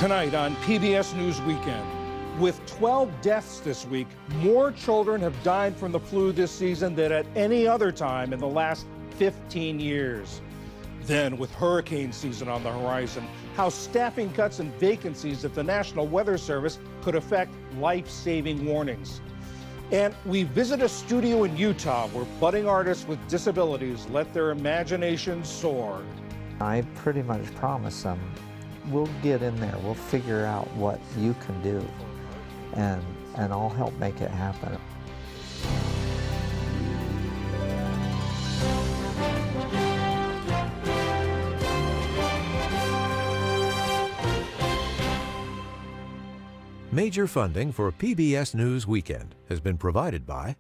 Tonight on PBS News Weekend, with 12 deaths this week, more children have died from the flu this season than at any other time in the last 15 years. Then, with hurricane season on the horizon, how staffing cuts and vacancies at the National Weather Service could affect life-saving warnings. And we visit a studio in Utah where budding artists with disabilities let their imaginations soar. I pretty much promise them, we'll get in there, we'll figure out what you can do, and I'll help make it happen. Major funding for PBS News Weekend has been provided by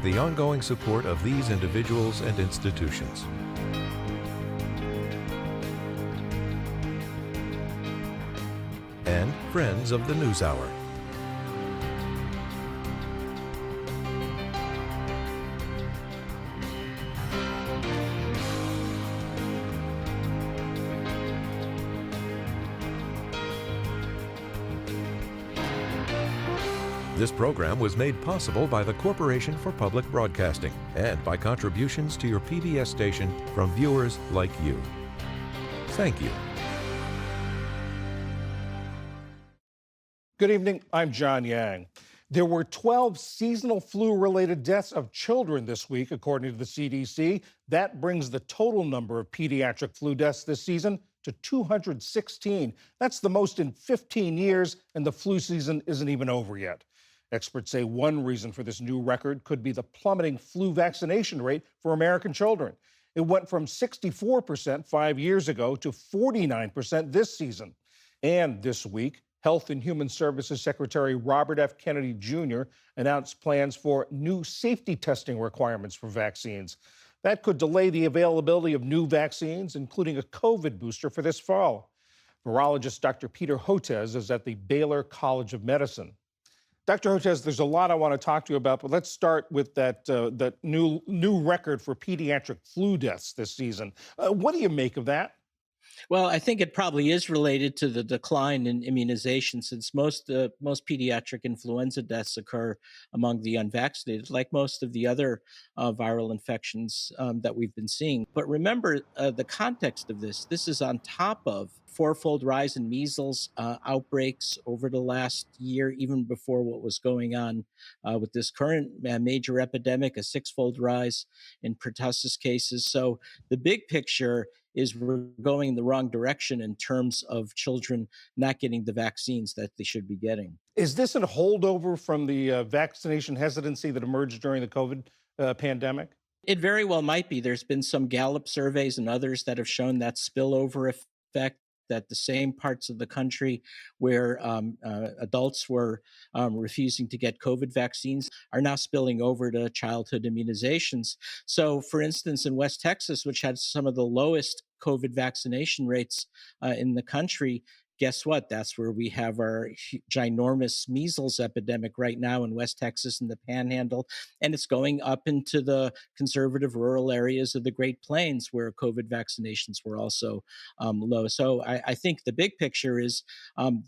the ongoing support of these individuals and institutions. And friends of the NewsHour. This program was made possible by the Corporation for Public Broadcasting and by contributions to your PBS station from viewers like you. Thank you. Good evening, I'm John Yang. There were 12 seasonal flu-related deaths of children this week, according to the CDC. That brings the total number of pediatric flu deaths this season to 216. That's the most in 15 years, and the flu season isn't even over yet. Experts say one reason for this new record could be the plummeting flu vaccination rate for American children. It went from 64% 5 years ago to 49% this season. And this week, Health and Human Services Secretary Robert F. Kennedy Jr. announced plans for new safety testing requirements for vaccines. That could delay the availability of new vaccines, including a COVID booster for this fall. Virologist Dr. Peter Hotez is at the Baylor College of Medicine. Dr. Hotez, there's a lot I want to talk to you about, but let's start with that new record for pediatric flu deaths this season. What do you make of that? Well, I think it probably is related to the decline in immunization, since most pediatric influenza deaths occur among the unvaccinated, like most of the other viral infections that we've been seeing. But remember the context of this. This is on top of fourfold rise in measles outbreaks over the last year, even before what was going on with this current major epidemic, a sixfold rise in pertussis cases. So the big picture is we're going in the wrong direction in terms of children not getting the vaccines that they should be getting. Is this a holdover from the vaccination hesitancy that emerged during the COVID pandemic? It very well might be. There's been some Gallup surveys and others that have shown that spillover effect, that the same parts of the country where adults were refusing to get COVID vaccines are now spilling over to childhood immunizations. So, for instance, in West Texas, which had some of the lowest COVID vaccination rates in the country, guess what? That's where we have our ginormous measles epidemic right now in West Texas and the Panhandle. And it's going up into the conservative rural areas of the Great Plains where COVID vaccinations were also low. So I think the big picture is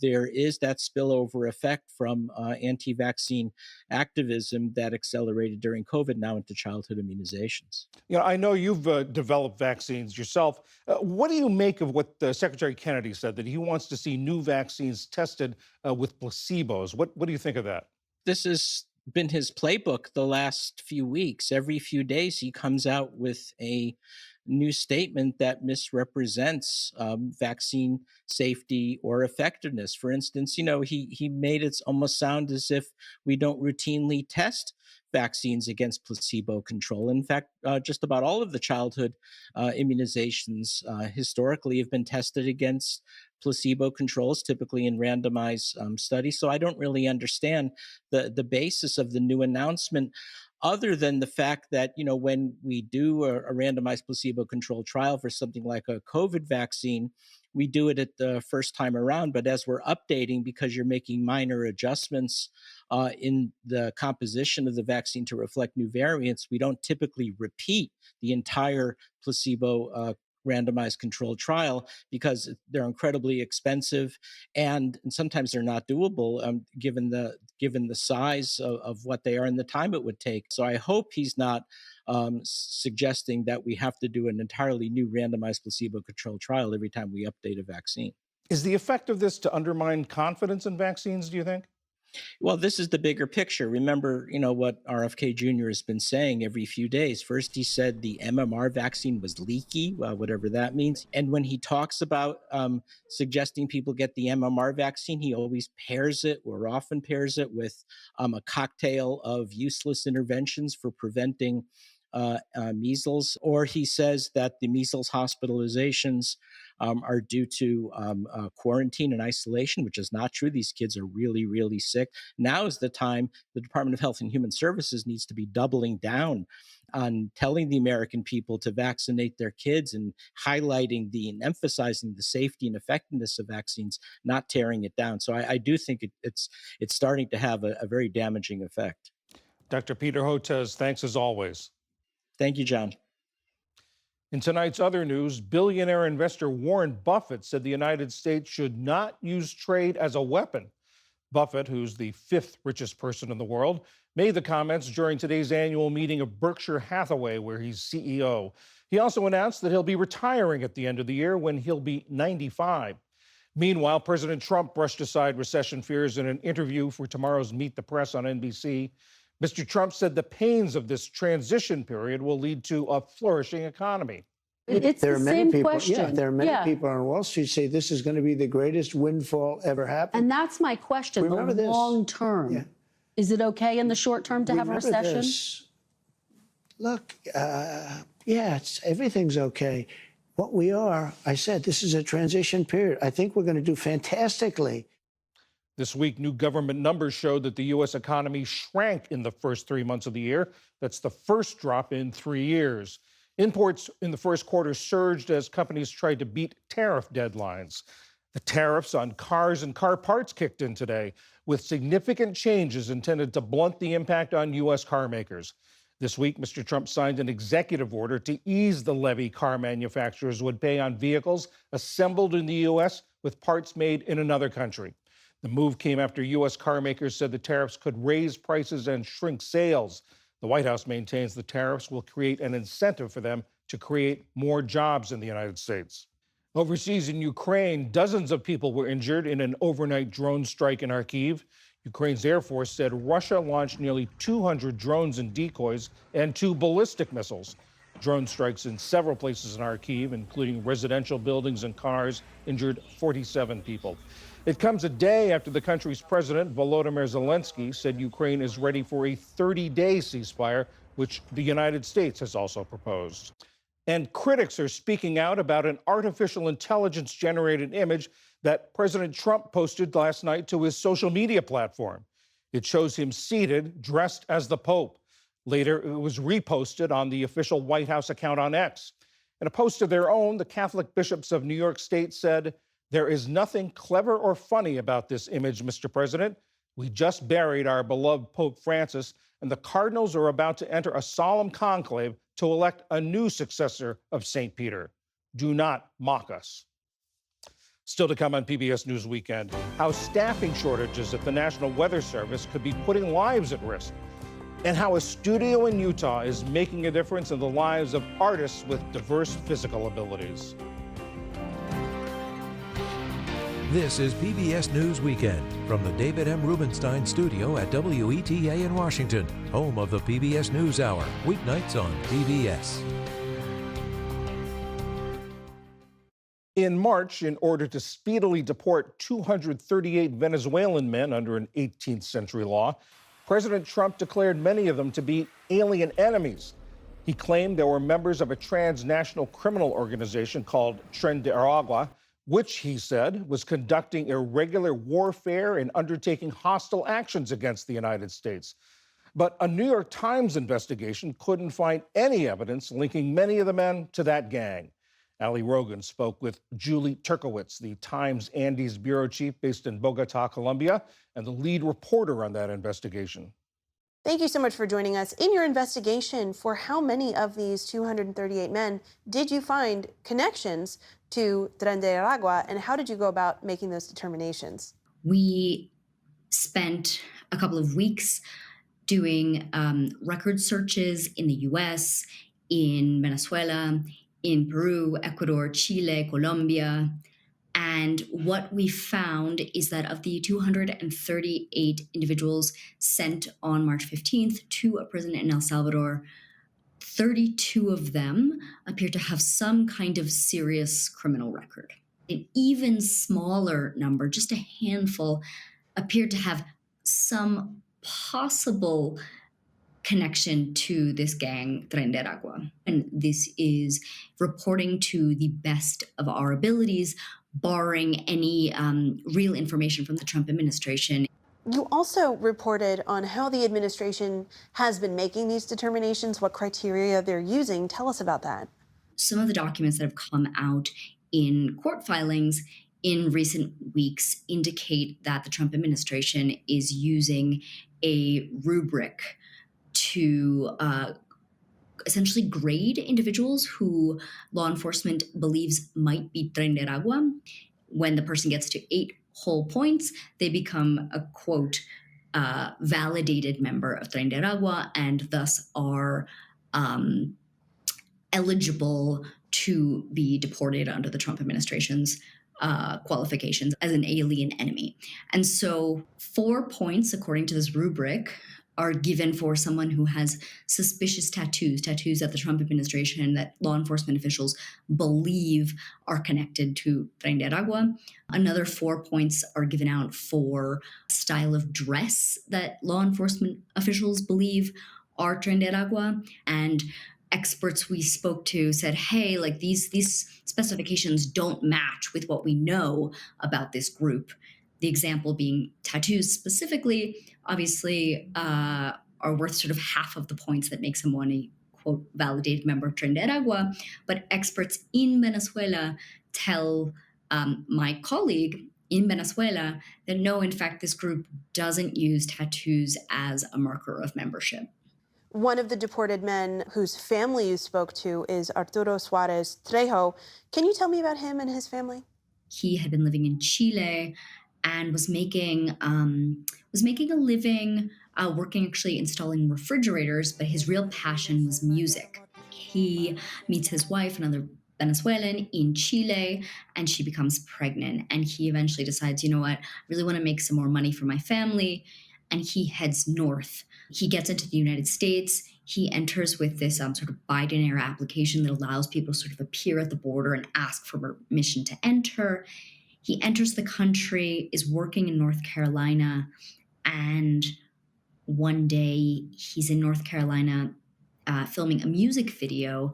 there is that spillover effect from anti-vaccine activism that accelerated during COVID now into childhood immunizations. You know, I know you've developed vaccines yourself. What do you make of what Secretary Kennedy said, that he wants to see new vaccines tested with placebos? What do you think of that? This has been his playbook the last few weeks. Every few days, he comes out with a new statement that misrepresents vaccine safety or effectiveness. For instance, he made it almost sound as if we don't routinely test vaccines against placebo control. In fact, just about all of the childhood immunizations historically have been tested against placebo controls, typically in randomized studies. So I don't really understand the basis of the new announcement, other than the fact that, when we do a randomized placebo-controlled trial for something like a COVID vaccine, we do it at the first time around. But as we're updating, because you're making minor adjustments in the composition of the vaccine to reflect new variants, we don't typically repeat the entire placebo randomized controlled trial because they're incredibly expensive and sometimes they're not doable given the size of what they are and the time it would take. So I hope he's not suggesting that we have to do an entirely new randomized placebo controlled trial every time we update a vaccine. Is the effect of this to undermine confidence in vaccines, do you think? Well, this is the bigger picture. Remember, what RFK Jr. has been saying every few days. First, he said the MMR vaccine was leaky, whatever that means. And when he talks about suggesting people get the MMR vaccine, he always pairs it, or often pairs it, with a cocktail of useless interventions for preventing measles. Or he says that the measles hospitalizations are due to quarantine and isolation, which is not true. These kids are really, really sick. Now is the time the Department of Health and Human Services needs to be doubling down on telling the American people to vaccinate their kids and highlighting and emphasizing the safety and effectiveness of vaccines, not tearing it down. So I do think it's starting to have a very damaging effect. Dr. Peter Hotez, thanks as always. Thank you, John. In tonight's other news, billionaire investor Warren Buffett said the United States should not use trade as a weapon. Buffett, who's the fifth richest person in the world, made the comments during today's annual meeting of Berkshire Hathaway, where he's CEO. He also announced that he'll be retiring at the end of the year when he'll be 95. Meanwhile, President Trump brushed aside recession fears in an interview for tomorrow's Meet the Press on NBC. Mr. Trump said the pains of this transition period will lead to a flourishing economy. It's there the are many same people, question. Yeah, there are many people on Wall Street say this is going to be the greatest windfall ever happened. And that's my question. Remember the this. long term. Yeah. Is it okay in the short term to have a Remember recession? this. Look, everything's okay. What we are, I said, this is a transition period. I think we're going to do fantastically. This week, new government numbers showed that the U.S. economy shrank in the first 3 months of the year. That's the first drop in 3 years. Imports in the first quarter surged as companies tried to beat tariff deadlines. The tariffs on cars and car parts kicked in today, with significant changes intended to blunt the impact on U.S. car makers. This week, Mr. Trump signed an executive order to ease the levy car manufacturers would pay on vehicles assembled in the U.S. with parts made in another country. The move came after U.S. car makers said the tariffs could raise prices and shrink sales. The White House maintains the tariffs will create an incentive for them to create more jobs in the United States. Overseas in Ukraine, dozens of people were injured in an overnight drone strike in Kharkiv. Ukraine's Air Force said Russia launched nearly 200 drones and decoys and 2 ballistic missiles. Drone strikes in several places in Kharkiv, including residential buildings and cars, injured 47 people. It comes a day after the country's president, Volodymyr Zelensky, said Ukraine is ready for a 30-day ceasefire, which the United States has also proposed. And critics are speaking out about an artificial intelligence-generated image that President Trump posted last night to his social media platform. It shows him seated, dressed as the Pope. Later, it was reposted on the official White House account on X. In a post of their own, the Catholic bishops of New York State said, "There is nothing clever or funny about this image, Mr. President. We just buried our beloved Pope Francis, and the cardinals are about to enter a solemn conclave to elect a new successor of St. Peter. Do not mock us." Still to come on PBS News Weekend, how staffing shortages at the National Weather Service could be putting lives at risk, and how a studio in Utah is making a difference in the lives of artists with diverse physical abilities. This is PBS News Weekend from the David M. Rubenstein studio at WETA in Washington, home of the PBS NewsHour, weeknights on PBS. In March, in order to speedily deport 238 Venezuelan men under an 18th century law, President Trump declared many of them to be alien enemies. He claimed they were members of a transnational criminal organization called Tren de Aragua, which he said was conducting irregular warfare and undertaking hostile actions against the United States. But a New York Times investigation couldn't find any evidence linking many of the men to that gang. Ali Rogan spoke with Julie Turkowitz, the Times Andes bureau chief based in Bogota, Colombia, and the lead reporter on that investigation. Thank you so much for joining us. In your investigation, for how many of these 238 men did you find connections to Tren de Aragua, and how did you go about making those determinations? We spent a couple of weeks doing record searches in the US, in Venezuela, in Peru, Ecuador, Chile, Colombia. And what we found is that of the 238 individuals sent on March 15th to a prison in El Salvador, 32 of them appear to have some kind of serious criminal record. An even smaller number, just a handful, appeared to have some possible connection to this gang, Tren de Aragua. And this is reporting to the best of our abilities, barring any real information from the Trump administration. You also reported on how the administration has been making these determinations, what criteria they're using. Tell us about that. Some of the documents that have come out in court filings in recent weeks indicate that the Trump administration is using a rubric to essentially grade individuals who law enforcement believes might be Tren de Aragua. When the person gets to 8 whole points, they become a, quote, validated member of Tren de Aragua and thus are eligible to be deported under the Trump administration's qualifications as an alien enemy. And so 4 points, according to this rubric, are given for someone who has suspicious tattoos that the Trump administration, that law enforcement officials believe are connected to Tren de Aragua. Another 4 points are given out for style of dress that law enforcement officials believe are Tren de Aragua. And experts we spoke to said, hey, like these specifications don't match with what we know about this group. The example being tattoos specifically, obviously, are worth sort of half of the points that make someone a, quote, validated member of Tren de Aragua. But experts in Venezuela tell my colleague in Venezuela that no, in fact, this group doesn't use tattoos as a marker of membership. One of the deported men whose family you spoke to is Arturo Suarez Trejo. Can you tell me about him and his family? He had been living in Chile and was making a living working, actually installing refrigerators, but his real passion was music. He meets his wife, another Venezuelan, in Chile, and she becomes pregnant. And he eventually decides, you know what, I really want to make some more money for my family. And he heads north. He gets into the United States. He enters with this sort of Biden-era application that allows people to sort of appear at the border and ask for permission to enter. He enters the country, is working in North Carolina, and one day he's in North Carolina filming a music video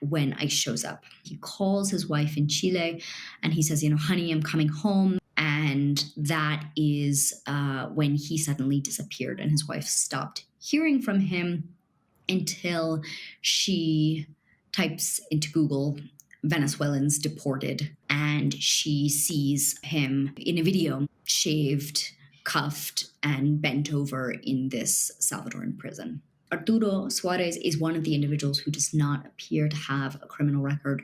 when ICE shows up. He calls his wife in Chile and he says, you know, honey, I'm coming home. And that is when he suddenly disappeared and his wife stopped hearing from him until she types into Google Venezuelans deported, and she sees him in a video, shaved, cuffed, and bent over in this Salvadoran prison. Arturo Suarez is one of the individuals who does not appear to have a criminal record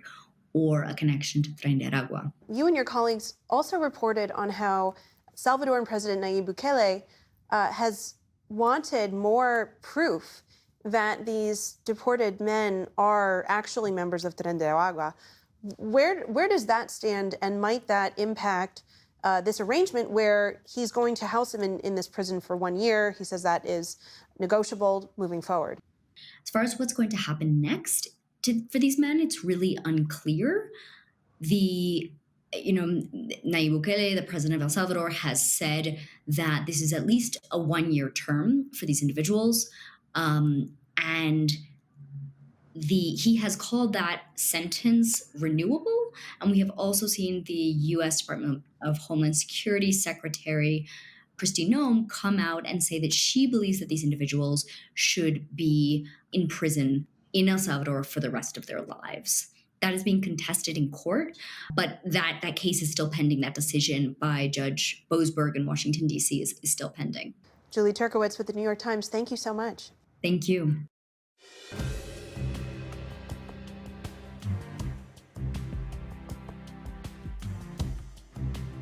or a connection to Tren de Aragua. You and your colleagues also reported on how Salvadoran President Nayib Bukele has wanted more proof that these deported men are actually members of Tren de Aragua. Where does that stand, and might that impact this arrangement where he's going to house him in this prison for 1 year? He says that is negotiable moving forward. As far as what's going to happen next for these men, it's really unclear. Nayib Bukele, the president of El Salvador, has said that this is at least a 1-year term for these individuals. And he has called that sentence renewable. And we have also seen the U.S. Department of Homeland Security Secretary Kristi Noem come out and say that she believes that these individuals should be in prison in El Salvador for the rest of their lives. That is being contested in court, but that case is still pending. That decision by Judge Boasberg in Washington, D.C. is still pending. Julie Turkowitz with the New York Times, thank you so much. Thank you.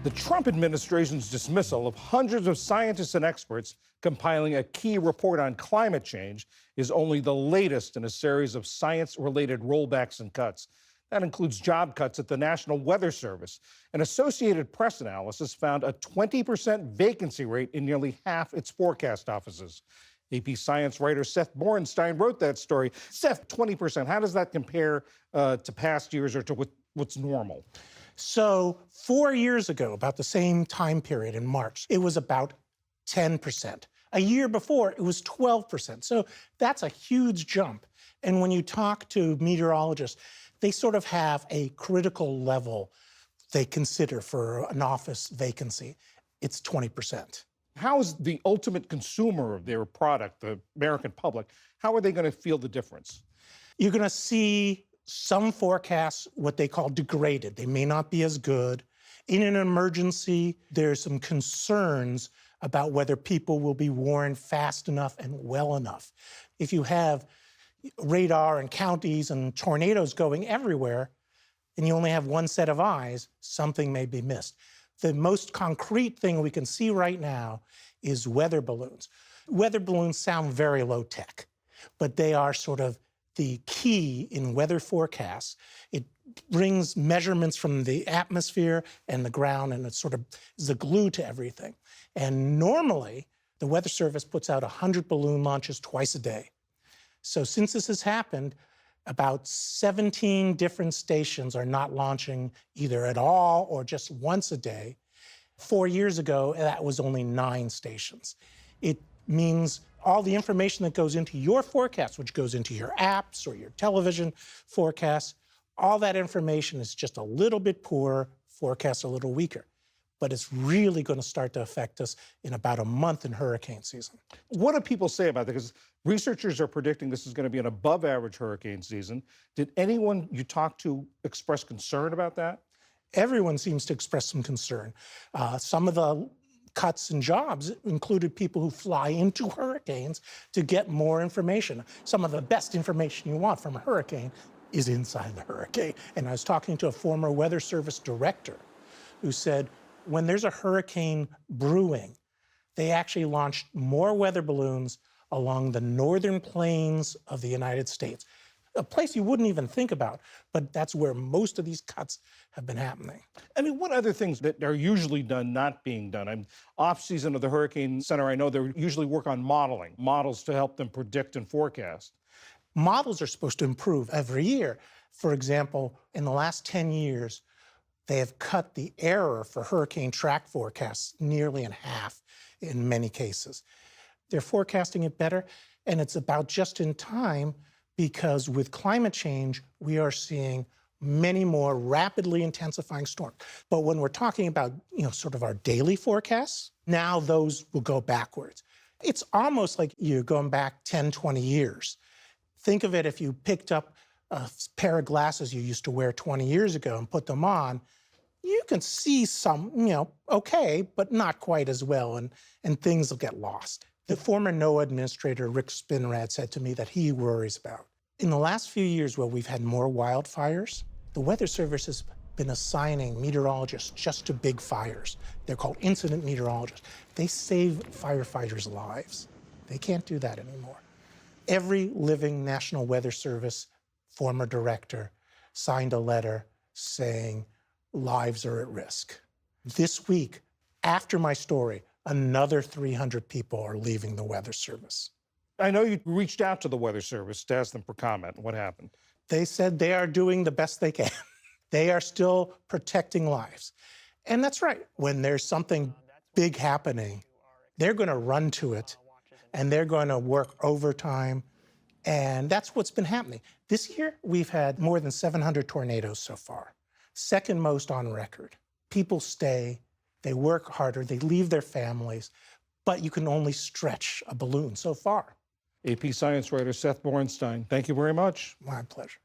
The Trump administration's dismissal of hundreds of scientists and experts compiling a key report on climate change is only the latest in a series of science-related rollbacks and cuts. That includes job cuts at the National Weather Service. An Associated Press analysis found a 20% vacancy rate in nearly half its forecast offices. AP Science writer Seth Borenstein wrote that story. Seth, 20%, how does that compare to past years or to what's normal? So 4 years ago, about the same time period in March, it was about 10%. A year before, it was 12%. So that's a huge jump. And when you talk to meteorologists, they sort of have a critical level they consider for an office vacancy. It's 20%. How is the ultimate consumer of their product, the American public, how are they going to feel the difference? You're going to see some forecasts, what they call degraded. They may not be as good. In an emergency, there's some concerns about whether people will be warned fast enough and well enough. If you have radar and counties and tornadoes going everywhere, and you only have one set of eyes, something may be missed. The most concrete thing we can see right now is weather balloons. Weather balloons sound very low tech, but they are sort of the key in weather forecasts. It brings measurements from the atmosphere and the ground, and it sort of is the glue to everything. And normally, the Weather Service puts out 100 balloon launches twice a day. So since this has happened, about 17 different stations are not launching either at all or just once a day. 4 years ago, that was only 9 stations. It means all the information that goes into your forecast, which goes into your apps or your television forecasts, all that information is just a little bit poorer, forecasts a little weaker. But it's really going to start to affect us in about a month in hurricane season. What do people say about that? Because researchers are predicting this is going to be an above-average hurricane season. Did anyone you talked to express concern about that? Everyone seems to express some concern. Some of the cuts in jobs included people who fly into hurricanes to get more information. Some of the best information you want from a hurricane is inside the hurricane. And I was talking to a former Weather Service director who said, when there's a hurricane brewing, they actually launched more weather balloons along the northern plains of the United States, a place you wouldn't even think about, but that's where most of these cuts have been happening. I mean, what other things that are usually done not being done? I'm off-season of the Hurricane Center, I know they usually work on modeling, models to help them predict and forecast. Models are supposed to improve every year. For example, in the last 10 years, they have cut the error for hurricane track forecasts nearly in half in many cases. They're forecasting it better, and it's about just in time because with climate change, we are seeing many more rapidly intensifying storms. But when we're talking about, sort of our daily forecasts, now those will go backwards. It's almost like you're going back 10, 20 years. Think of it if you picked up a pair of glasses you used to wear 20 years ago and put them on, you can see some, okay, but not quite as well, and things will get lost. The former NOAA administrator, Rick Spinrad, said to me that he worries about. In the last few years where we've had more wildfires, the Weather Service has been assigning meteorologists just to big fires. They're called incident meteorologists. They save firefighters' lives. They can't do that anymore. Every living National Weather Service former director signed a letter saying lives are at risk. This week, after my story, another 300 people are leaving the Weather Service. I know you reached out to the Weather Service to ask them for comment. What happened? They said they are doing the best they can. They are still protecting lives. And that's right. When there's something big happening, they're going to run to it, and they're going to work overtime. And that's what's been happening. This year, we've had more than 700 tornadoes so far, second most on record. People stay, they work harder, they leave their families, but you can only stretch a balloon so far. AP Science writer Seth Borenstein, thank you very much. My pleasure.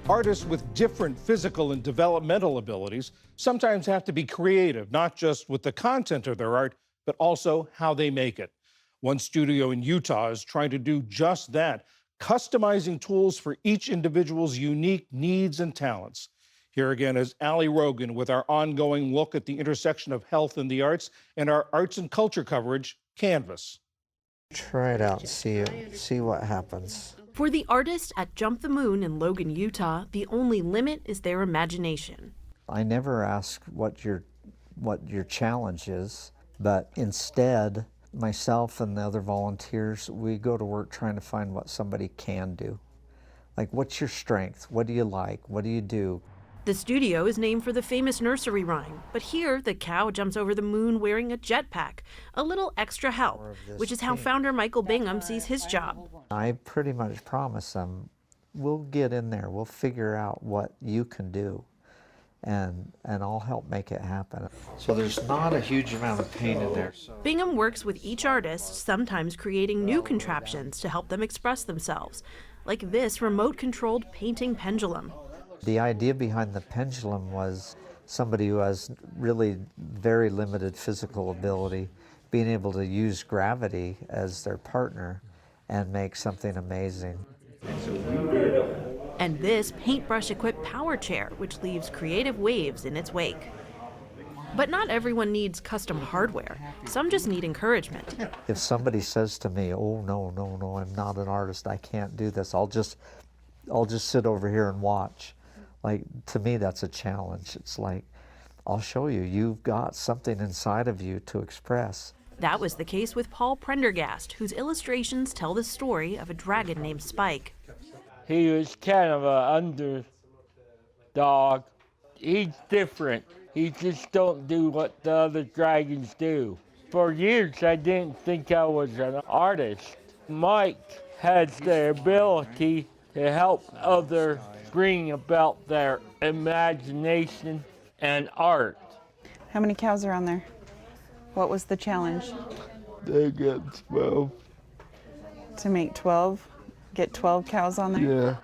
Artists with different physical and developmental abilities sometimes have to be creative, not just with the content of their art, but also how they make it. One studio in Utah is trying to do just that, customizing tools for each individual's unique needs and talents. Here again is Ali Rogan with our ongoing look at the intersection of health and the arts and our arts and culture coverage, Canvas. Try it out and see what happens. For the artists at Jump the Moon in Logan, Utah, the only limit is their imagination. I never ask what your challenge is, but instead, myself and the other volunteers, we go to work trying to find what somebody can do. Like, what's your strength? What do you like? What do you do? The studio is named for the famous nursery rhyme, but here the cow jumps over the moon wearing a jetpack, a little extra help, which is how founder Michael Bingham sees his job. I pretty much promise them, we'll get in there, we'll figure out what you can do, and I'll help make it happen. So there's not a huge amount of paint in there. Bingham works with each artist, sometimes creating new contraptions to help them express themselves, like this remote-controlled painting pendulum. The idea behind the pendulum was somebody who has really very limited physical ability being able to use gravity as their partner and make something amazing. And this paintbrush-equipped power chair, which leaves creative waves in its wake. But not everyone needs custom hardware. Some just need encouragement. If somebody says to me, oh, no, I'm not an artist, I can't do this, I'll just sit over here and watch. Like, to me, that's a challenge. It's like, I'll show you, you've got something inside of you to express. That was the case with Paul Prendergast, whose illustrations tell the story of a dragon named Spike. He was kind of an underdog. He's different. He just don't do what the other dragons do. For years, I didn't think I was an artist. Mike has the ability to help others bring about their imagination and art. How many cows are on there? What was the challenge? They got 12. To make 12? Get 12 cows on there? Yeah.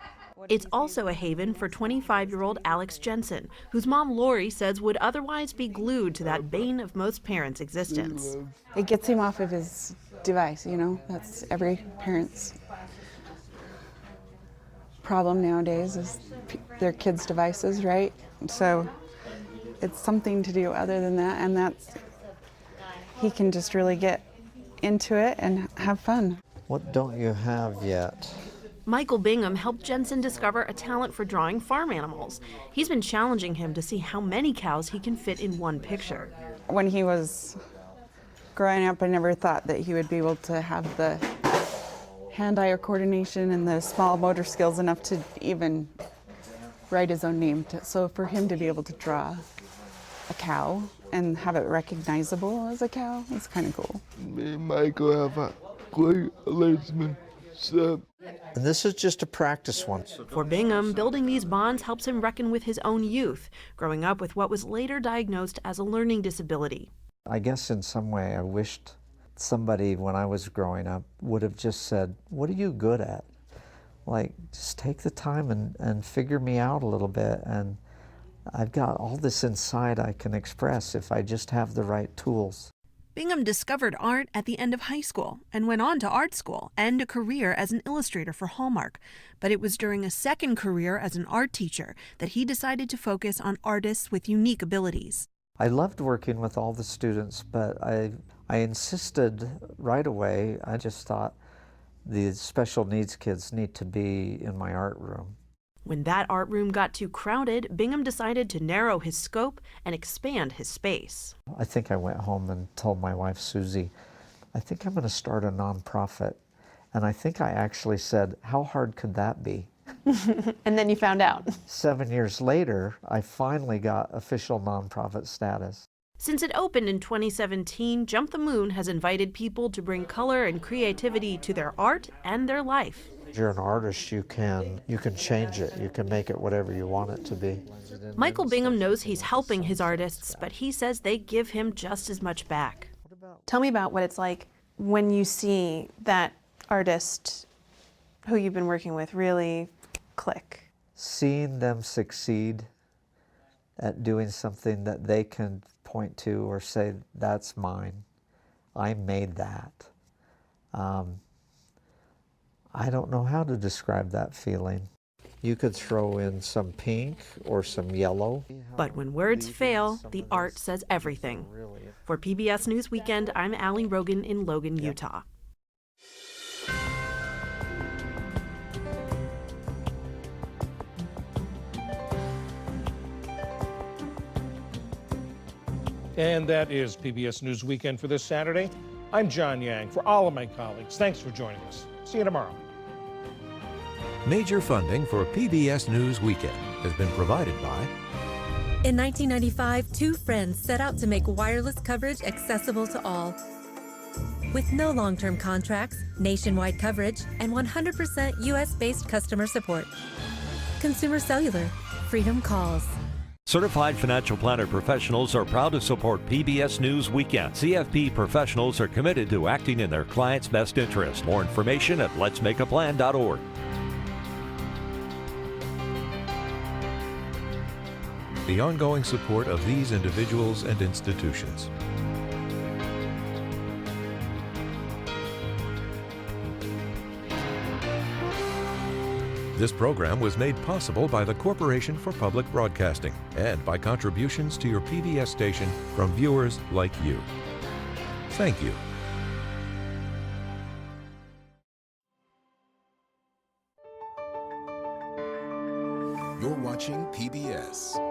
It's also a haven for 25-year-old Alex Jensen, whose mom Lori says would otherwise be glued to that bane of most parents' existence. It gets him off of his device, you know? That's every parent's problem nowadays is their kids' devices, right? So it's something to do other than that, and that's, he can just really get into it and have fun. What don't you have yet? Michael Bingham helped Jensen discover a talent for drawing farm animals. He's been challenging him to see how many cows he can fit in one picture. When he was growing up, I never thought that he would be able to have the hand-eye coordination and the small motor skills enough to even write his own name. So for him to be able to draw a cow and have it recognizable as a cow is kind of cool. Me and Michael have a great relationship. And this is just a practice one. For Bingham, building these bonds helps him reckon with his own youth, growing up with what was later diagnosed as a learning disability. I guess in some way I wished somebody when I was growing up would have just said, what are you good at? Like, just take the time and figure me out a little bit, and I've got all this inside I can express if I just have the right tools. Bingham discovered art at the end of high school and went on to art school and a career as an illustrator for Hallmark. But it was during a second career as an art teacher that he decided to focus on artists with unique abilities. I loved working with all the students, but I insisted right away. I just thought the special needs kids need to be in my art room. When that art room got too crowded, Bingham decided to narrow his scope and expand his space. I think I went home and told my wife, Susie, I think I'm going to start a nonprofit. And I think I actually said, how hard could that be? And then you found out. 7 years later, I finally got official nonprofit status. Since it opened in 2017, Jump the Moon has invited people to bring color and creativity to their art and their life. If you're an artist, you can change it. You can make it whatever you want it to be. Michael Bingham knows he's helping his artists, but he says they give him just as much back. Tell me about what it's like when you see that artist who you've been working with really click. seeing them succeed at doing something that they can point to or say, that's mine, I made that. I don't know how to describe that feeling. You could throw in some pink or some yellow. But when words fail, the art says everything. For PBS News Weekend, I'm Allie Rogan in Logan, Utah. And that is PBS News Weekend for this Saturday. I'm John Yang. For all of my colleagues, thanks for joining us. See you tomorrow. Major funding for PBS News Weekend has been provided by... In 1995, two friends set out to make wireless coverage accessible to all. With no long-term contracts, nationwide coverage, and 100% US-based customer support. Consumer Cellular. Freedom calls. Certified financial planner professionals are proud to support PBS News Weekend. CFP professionals are committed to acting in their clients' best interest. More information at letsmakeaplan.org. The ongoing support of these individuals and institutions. This program was made possible by the Corporation for Public Broadcasting and by contributions to your PBS station from viewers like you. Thank you. You're watching PBS.